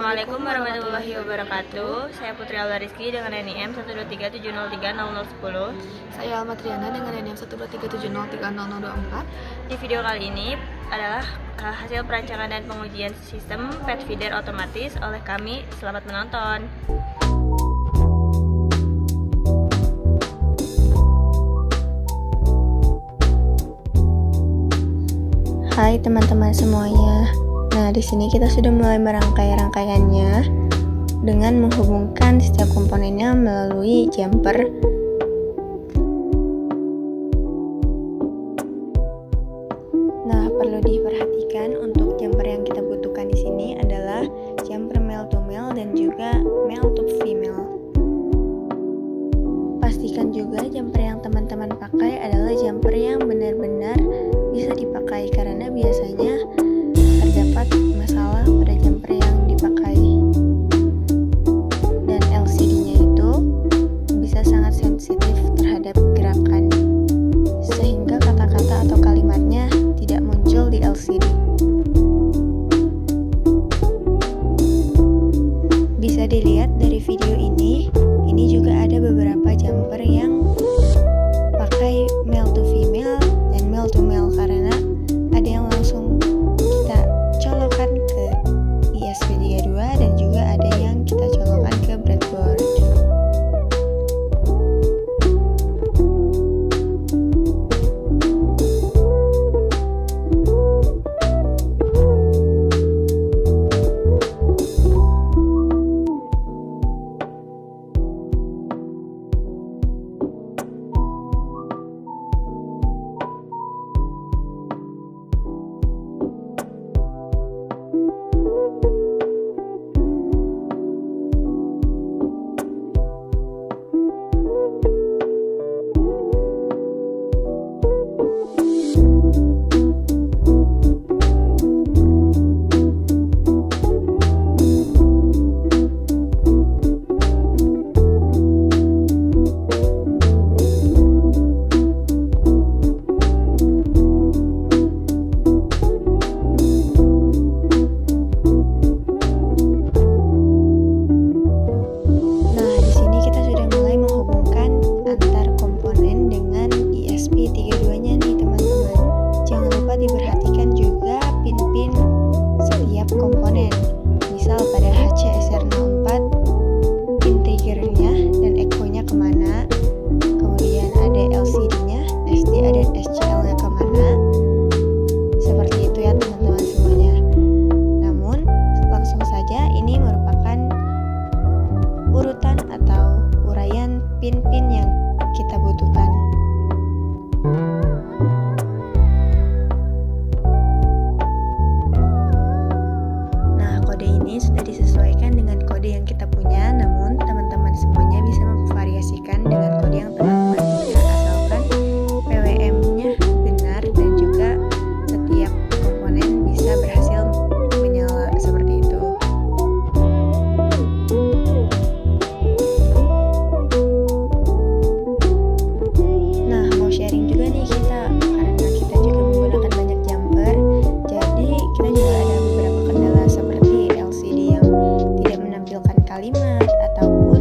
Assalamualaikum warahmatullahi wabarakatuh. Saya Putri Alwa Rizky dengan NIM 123703010. Saya Alma Triana dengan NIM 123703004. Di video kali ini adalah hasil perancangan dan pengujian sistem pet feeder otomatis oleh kami. Selamat menonton. Hai teman-teman semuanya. Nah, di sini kita sudah mulai merangkai rangkaiannya dengan menghubungkan setiap komponennya melalui jumper. Nah, perlu diperhatikan untuk jumper yang kita butuhkan di sini adalah jumper male to male dan juga male to female. Pastikan juga jumper yang teman-teman pakai adalah jumper yang benar-benar bisa dipakai, karena biasanya terdapat masalah pada jumper yang dipakai dan LCD-nya itu bisa sangat sensitif terhadap gerakan sehingga kata-kata atau kalimatnya tidak muncul di LCD. Bisa dilihat dari video ini juga ada beberapa jumper yang pakai male to female dan male to male, karena ada yang langsung kita colokan ke ESP32 dan juga ada yang kita colokan ke breadboard. Diperhatikan juga pin-pin setiap komponen. Misal pada HCSR04 pin triggernya dan echo-nya kemana, kemudian ada LCD-nya, SDA dan SCL-nya kemana. Seperti itu ya teman-teman semuanya. Namun langsung saja ini merupakan urutan atau uraian pin-pin yang kita butuhkan. Sudah disesuaikan dengan kode yang kita punya, namun teman-teman semuanya bisa memvariasikan dengan kode yang teman-teman punya, asalkan PWM-nya benar dan juga setiap komponen bisa berhasil menyala seperti itu. Nah, mau sharing juga nih kita, karena kita juga menggunakan banyak jumper, jadi kita juga ada beberapa kendala seperti tidak menampilkan kalimat ataupun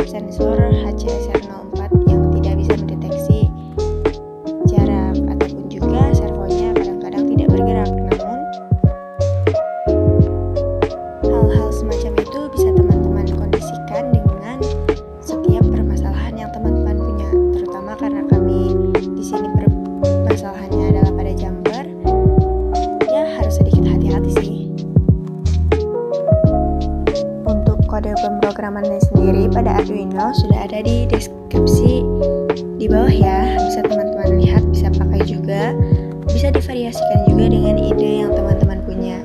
sensor HCSR04 yang tidak bisa mendeteksi jarak, ataupun juga servonya kadang-kadang tidak bergerak. Namun hal-hal semacam itu bisa teman-teman kondisikan dengan setiap permasalahan yang teman-teman punya, terutama karena kami di sini permasalahannya adalah pada jumper, ya harus sedikit hati-hati sih. Kode pemrogramannya sendiri pada Arduino sudah ada di deskripsi di bawah ya, bisa teman-teman lihat, bisa pakai juga, bisa divariasikan juga dengan ide yang teman-teman punya.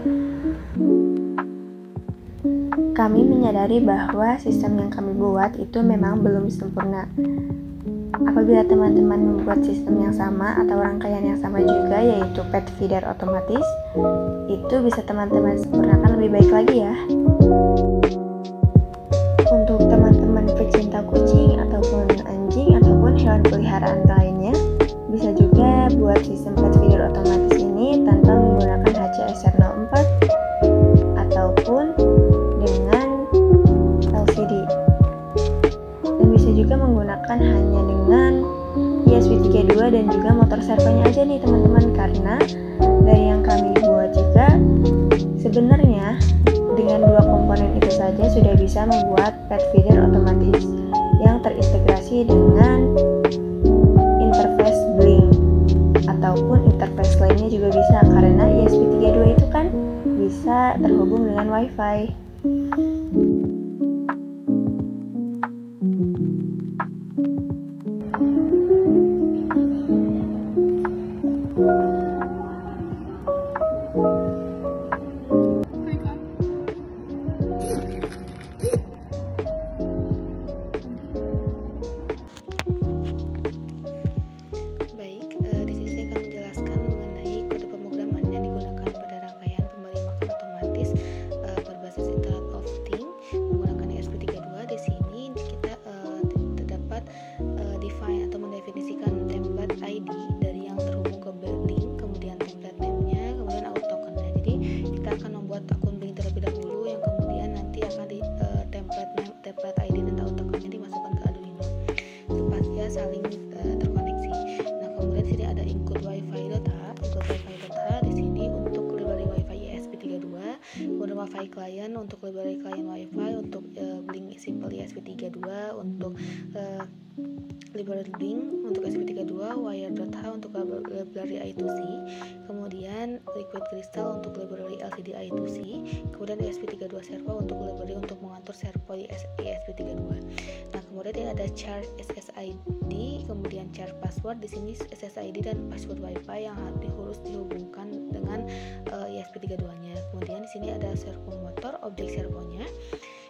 Kami menyadari bahwa sistem yang kami buat itu memang belum sempurna. Apabila teman-teman membuat sistem yang sama atau rangkaian yang sama juga, yaitu pet feeder otomatis, itu bisa teman-teman sempurnakan lebih baik lagi ya. Untuk teman-teman pecinta kucing ataupun anjing ataupun hewan peliharaan lainnya, bisa juga buat sistem pet feeder otomatis ini tanpa menggunakan HCSR04 ataupun dengan servonya aja nih teman-teman, karena dari yang kami buat juga sebenarnya dengan 2 komponen itu saja sudah bisa membuat pet feeder otomatis yang terintegrasi dengan interface Blink ataupun interface lainnya juga bisa, karena ESP32 itu kan bisa terhubung dengan WiFi. Saling terkoneksi. Nah, kemudian di sini ada include wifi data. Di sini untuk library wifi ESP32, kemudian wifi client untuk library client wifi, untuk Blink simple ESP32, untuk library Blink untuk ESP32, wire.h untuk library I2C, kemudian liquid crystal untuk library LCD I2C, kemudian ESP32 servo untuk library untuk mengatur servo ESP32. Nah, kemudian ada char SSID, kemudian char password. Di sini SSID dan password WiFi yang harus dihubungkan dengan ESP32-nya. Kemudian di sini ada servo motor, objek servonya.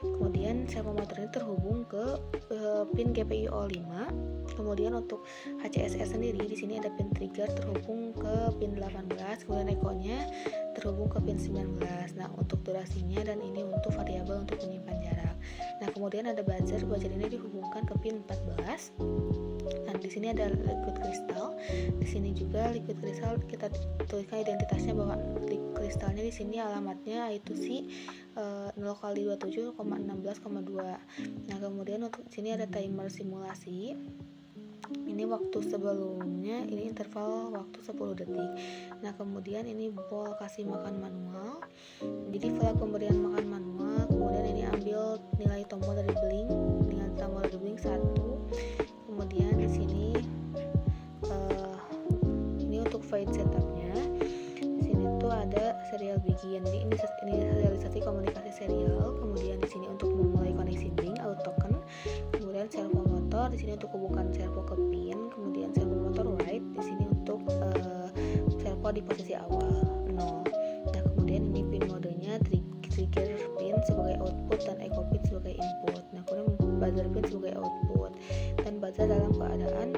Kemudian servo motor ini terhubung ke pin GPIO 5. Kemudian untuk HCSR sendiri di sini ada pin trigger terhubung ke pin 18, kemudian echo-nya terhubung ke pin 19. Nah, untuk durasinya dan ini untuk variabel untuk menyimpan jarak. Nah, kemudian ada buzzer ini dihubungkan ke pin 14. Nah, di sini ada liquid crystal. Di sini juga liquid crystal kita tuliskan identitasnya bahwa kristalnya di sini alamatnya I2C 0x27,16,2. Nah, kemudian untuk sini ada timer simulasi. Ini waktu sebelumnya, ini interval waktu 10 detik. Nah, kemudian ini ball kasih makan manual. Jadi flag pemberian makan manual. Kemudian ini ambil nilai tombol dari Blink, dengan tombol dari Blink 1. Kemudian di sini ini untuk fade setupnya. Di sini tuh ada serial begin. Jadi ini realisasi komunikasi serial. Kemudian di sini untuk memulai koneksi Blink auto token. Kemudian servo motor di sini untuk hubungkan servo ke pin. Kemudian servo motor write di sini untuk servo di posisi awal 0. Nah, kemudian ini pin modenya trigger pin sebagai output dan echo pin sebagai input. Nah, kemudian buzzer pin sebagai output dan buzzer dalam keadaan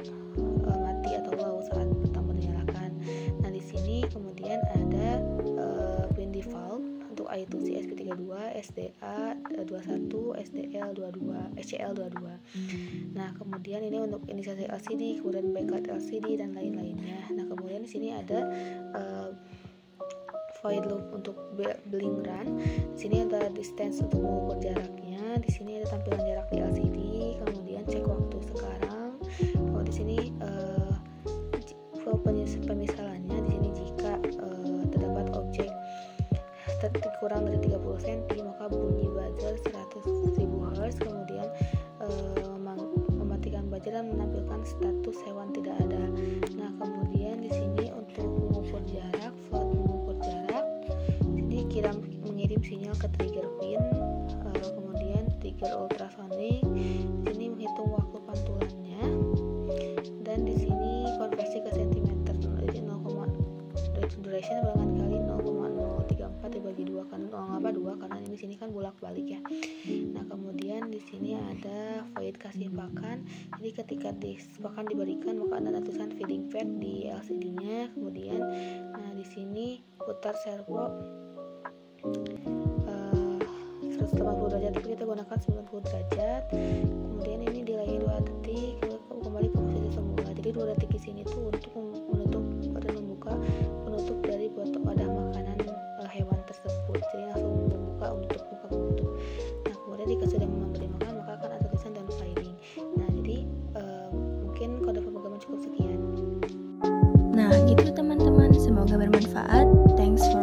mati atau low saat pertama dinyalakan. Nah, di sini kemudian ada pin default untuk I2C ESP32, SDA 21, SCL22. Nah, kemudian ini untuk inisiasi LCD, kemudian backlight LCD dan lain-lainnya. Nah, kemudian di sini ada void loop untuk Blink run. Di sini ada distance untuk mengukur jaraknya. Di sini ada tampilan jarak di LCD. Kemudian cek waktu sekarang. Kalau di sini pemisalannya di sini jika terdapat objek kurang dari 30 cm maka bunyi buzzer 100.000 Hz. Kemudian mematikan buzzer dan menampilkan status hewan tidak ada. Nah, kemudian di sini untuk mengukur jarak, float mengukur jarak. Sini mengirim sinyal ke trigger pin. Kemudian trigger ultrasonic. Di sini menghitung waktu pantulannya. Dan di sini konversi ke cm. Jadi duration ulangan kali 0,034 dibagi 2 kan 0,2 karena ini sini kan bolak-balik ya. Nah, kemudian di sini ada void kasih pakan. Jadi ketika pakan diberikan maka ada tulisan feeding fed di LCD-nya. Kemudian di sini putar servo 180 derajat, tapi kita gunakan 90 derajat. Kemudian ini delay 2 detik kembali ke posisi semula. Jadi 2 detik di sini tuh untuk menutup dan membuka penutup dari wadah makanan hewan tersebut. Jadi langsung membuka menutup. Nah, kemudian jika sudah memberi makan maka akan ada tulisan dan firing. Nah, jadi mungkin kode pemrograman cukup sekian. Nah, gitu teman-teman. Semoga bermanfaat. Thanks for